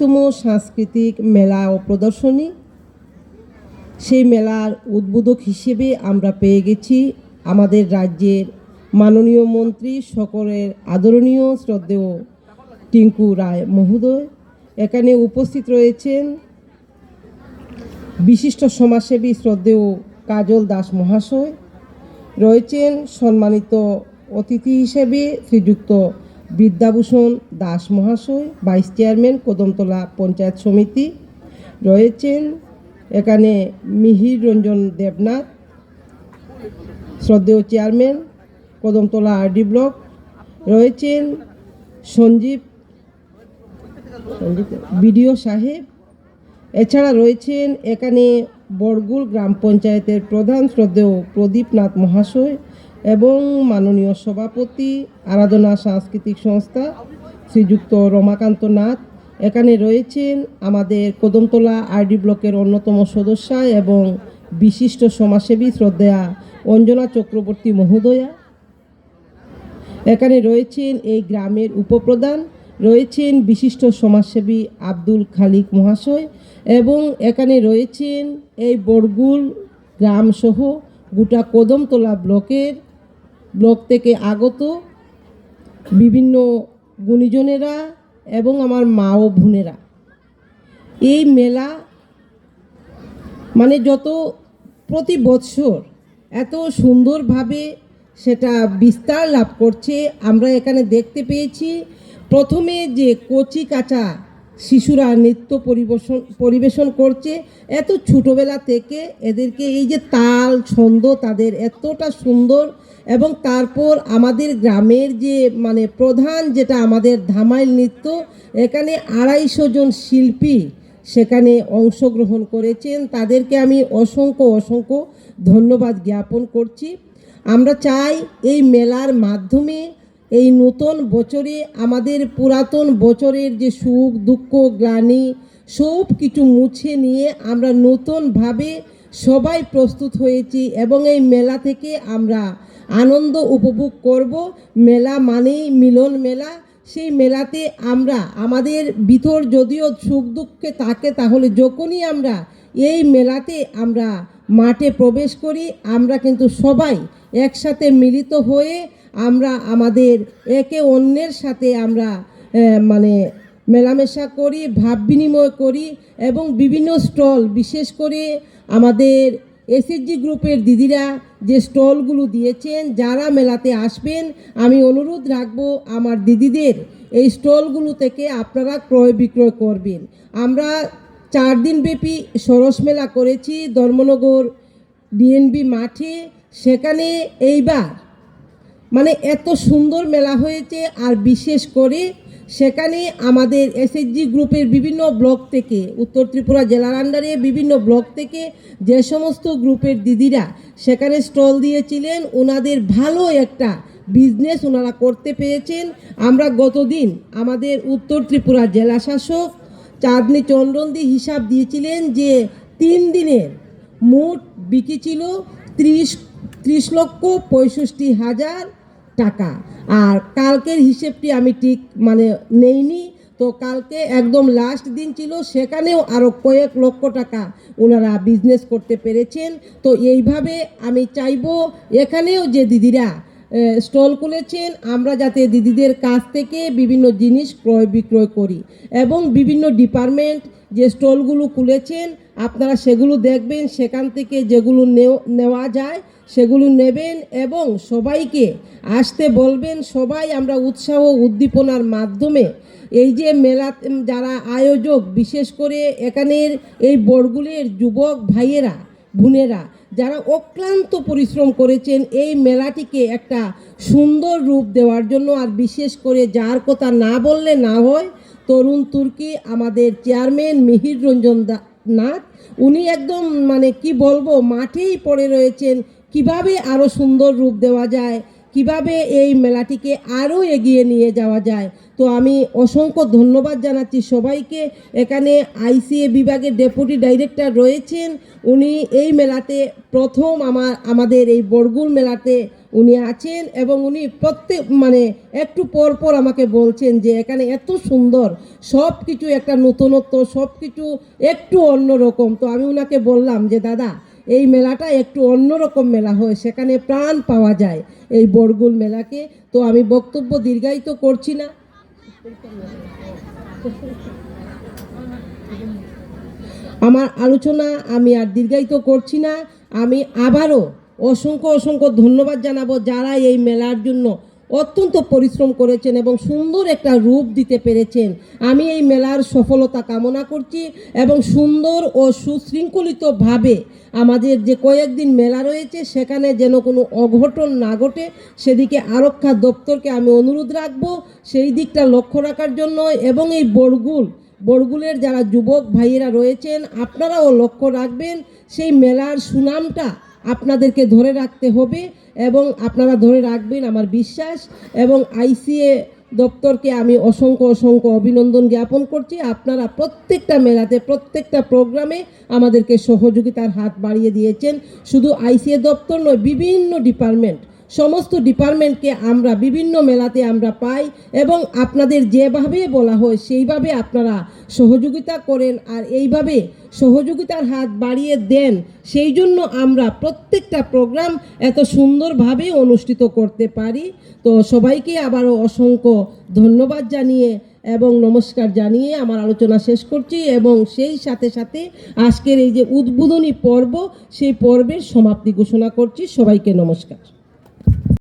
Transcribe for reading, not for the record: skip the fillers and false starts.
২৫তম সাংস্কৃতিক মেলা ও প্রদর্শনী। সেই মেলার উদ্বোধক হিসেবে আমরা পেয়ে গেছি আমাদের রাজ্যের মাননীয় মন্ত্রী, সকলের আদরণীয় শ্রদ্ধেয় টিঙ্কু রায় মহোদয়। এখানে উপস্থিত রয়েছেন বিশিষ্ট সমাজসেবী শ্রদ্ধেয় কাজল দাস মহাশয়, রয়েছেন সম্মানিত অতিথি হিসেবে শ্রীযুক্ত বিদ্যাভূষণ দাস মহাশয়, ভাইস চেয়ারম্যান কদমতলা পঞ্চায়েত সমিতি, রয়েছেন এখানে মিহির রঞ্জন দেবনাথ, শ্রদ্ধেয় চেয়ারম্যান কদমতলা আরডি ব্লক, রয়েছেন সঞ্জীব বিডিও সাহেব। এছাড়া রয়েছেন এখানে বড়গুল গ্রাম পঞ্চায়েতের প্রধান শ্রদ্ধেয় প্রদীপনাথ মহাশয় এবং মাননীয় সভাপতি আরাধনা সাংস্কৃতিক সংস্থা শ্রীযুক্ত রমাকান্ত নাথ। এখানে রয়েছেন আমাদের কদমতলা আরডি ব্লকের অন্যতম সদস্যা এবং বিশিষ্ট সমাজসেবী শ্রদ্ধেয়া অঞ্জনা চক্রবর্তী মহোদয়া। এখানে রয়েছেন এই গ্রামের উপপ্রধান, রয়েছেন বিশিষ্ট সমাজসেবী আব্দুল খালিক মহাশয় এবং এখানে রয়েছেন এই বড়গুল গ্রামসহ গোটা কদমতলা ব্লক থেকে আগত বিভিন্ন গুণীজনেরা এবং আমার মা ও বোনেরা। এই মেলা মানে যত প্রতি বৎসর এত সুন্দরভাবে সেটা বিস্তার লাভ করছে আমরা এখানে দেখতে পেয়েছি। প্রথমে যে কচি কাঁচা শিশুরা নৃত্য পরিবেশন করছে, এত ছোটোবেলা থেকে এদেরকে এই যে তাল ছন্দ তাদের এতটা সুন্দর, এবং তারপর আমাদের গ্রামের যে মানে প্রধান যেটা আমাদের ধামাইল নৃত্য, এখানে ২৫০ জন শিল্পী সেখানে অংশগ্রহণ করেছেন। তাদেরকে আমি অসংখ্য ধন্যবাদ জ্ঞাপন করছি। আমরা চাই এই মেলার মাধ্যমে এই নতুন বছরে আমাদের পুরাতন বছরের যে সুখ দুঃখ গ্লানি সব কিছু মুছে নিয়ে আমরা নতুনভাবে সবাই প্রস্তুত হয়েছি এবং এই মেলা থেকে আমরা আনন্দ উপভোগ করব। মেলা মানেই মিলন মেলা। সেই মেলাতে আমরা আমাদের ভিতর যদিও সুখ দুঃখে থাকে, তাহলে যখনই আমরা এই মেলাতে আমরা মাঠে প্রবেশ করি, আমরা কিন্তু সবাই একসাথে মিলিত হয়ে আমরা আমাদের একে অন্যের সাথে আমরা মানে মেলামেশা করি, ভাব বিনিময় করি এবং বিভিন্ন স্টল, বিশেষ করে আমাদের এসএসজি গ্রুপের দিদিরা যে স্টলগুলো দিয়েছেন, যারা মেলাতে আসবেন আমি অনুরোধ রাখবো আমার দিদিদের এই স্টলগুলো থেকে আপনারা ক্রয় বিক্রয় করবেন। আমরা 4 দিনব্যাপী সরস মেলা করেছি ধর্মনগর ডিএনবি মাঠে। সেখানে এইবার মানে এত সুন্দর মেলা হয়েছে, আর বিশেষ করে সেখানে আমাদের এসএসজি গ্রুপের বিভিন্ন ব্লক থেকে, উত্তর ত্রিপুরা জেলার আন্ডারে বিভিন্ন ব্লক থেকে যে সমস্ত গ্রুপের দিদিরা সেখানে স্টল দিয়েছিলেন, ওনাদের ভালো একটা বিজনেস ওনারা করতে পেরেছেন। আমরা গতদিন আমাদের উত্তর ত্রিপুরা জেলা শাসক চাঁদনি চন্দ্রনদি হিসাব দিয়েছিলেন যে 3 দিনের মোট বিক্রি ছিল 30,65,000 টাকা। আর কালকের হিসেবটি আমি ঠিক মানে নেইনি, তো কালকে একদম লাস্ট দিন ছিল, সেখানেও আরও কয়েক লক্ষ টাকা ওনারা বিজনেস করতে পেরেছেন। তো এইভাবে আমি চাইবো এখানেও যে দিদিরা স্টল খুলেছেন, আমরা যাতে দিদিদের কাছ থেকে বিভিন্ন জিনিস ক্রয় বিক্রয় করি এবং বিভিন্ন ডিপার্টমেন্ট যে স্টলগুলো খুলেছেন আপনারা সেগুলো দেখবেন, সেখান থেকে যেগুলো নেওয়া যায় সেগুলো নেবেন এবং সবাইকে আসতে বলবেন। সবাই আমরা উৎসাহ উদ্দীপনার মাধ্যমে এই যে মেলা যারা আয়োজক, বিশেষ করে এখানের এই বড়গুলের যুবক ভাইয়েরা বোনেরা যারা অক্লান্ত পরিশ্রম করেছেন এই মেলাটিকে একটা সুন্দর রূপ দেওয়ার জন্য, আর বিশেষ করে যার কথা না বললে না হয়, তরুণ তুর্কি আমাদের চেয়ারম্যান মিহির রঞ্জন নাথ, উনি একদম মানে কি বলবো মাঠেই পড়ে রয়েছেন কিভাবে আরও সুন্দর রূপ দেওয়া যায়, কিভাবে এই মেলাটিকে আরও এগিয়ে নিয়ে যাওয়া যায়। তো আমি অসংখ্য ধন্যবাদ জানাচ্ছি সবাইকে। এখানে আইসিএ বিভাগের ডেপুটি ডাইরেক্টর রয়েছেন, উনি এই মেলাতে প্রথম আমাদের এই বরগুল মেলাতে উনি আছেন এবং উনি প্রত্যেক একটু পর পর আমাকে বলছেন যে এখানে এত সুন্দর সব কিছু, একটা নতুনত্ব, সব কিছু একটু অন্যরকম। তো আমি ওনাকে বললাম যে দাদা, এই মেলাটা একটু অন্যরকম মেলা হয়, সেখানে প্রাণ পাওয়া যায় এই বরগুল মেলাকে। তো আমি বক্তব্য দীর্ঘায়িত করছি না, আমার আলোচনা আমি আর দীর্ঘায়িত করছি না। আমি আবারও অসংখ্য অসংখ্য ধন্যবাদ জানাবো যারা এই মেলার জন্য অত্যন্ত পরিশ্রম করেছেন এবং সুন্দর একটা রূপ দিতে পেরেছেন। আমি এই মেলার সফলতা কামনা করছি এবং সুন্দর ও সুশৃঙ্খলিতভাবে আমাদের যে কয়েকদিন মেলা রয়েছে সেখানে যেন কোনো অঘটন না ঘটে, সেদিকে আরক্ষা দপ্তরকে আমি অনুরোধ রাখবো সেই দিকটা লক্ষ্য রাখার জন্য। এবং এই বরগুলের যারা যুবক ভাইয়েরা রয়েছেন, আপনারাও লক্ষ্য রাখবেন, সেই মেলার সুনামটা আপনাদেরকে ধরে রাখতে হবে এবং আপনারা ধরে রাখবেন আমার বিশ্বাস। এবং আইসিএ দপ্তরকে আমি অসংখ্য অসংখ্য অভিনন্দন জ্ঞাপন করছি। আপনারা প্রত্যেকটা মেলাতে, প্রত্যেকটা প্রোগ্রামে আমাদেরকে সহযোগিতার হাত বাড়িয়ে দিয়েছেন। শুধু আইসিএ দপ্তর নয়, বিভিন্ন ডিপার্টমেন্ট, সমস্ত ডিপার্টমেন্টকে আমরা বিভিন্ন মেলাতে আমরা পাই এবং আপনাদের যেভাবে বলা হয় সেইভাবে আপনারা সহযোগিতা করেন আর এইভাবে সহযোগিতার হাত বাড়িয়ে দেন। সেই জন্য আমরা প্রত্যেকটা প্রোগ্রাম এত সুন্দরভাবে অনুষ্ঠিত করতে পারি। তো সবাইকে আবারও অসংখ্য ধন্যবাদ জানিয়ে এবং নমস্কার জানিয়ে আমার আলোচনা শেষ করছি এবং সেই সাথে সাথে আজকের এই যে উদ্বোধনী পর্ব, সেই পর্বের সমাপ্তি ঘোষণা করছি। সবাইকে নমস্কার।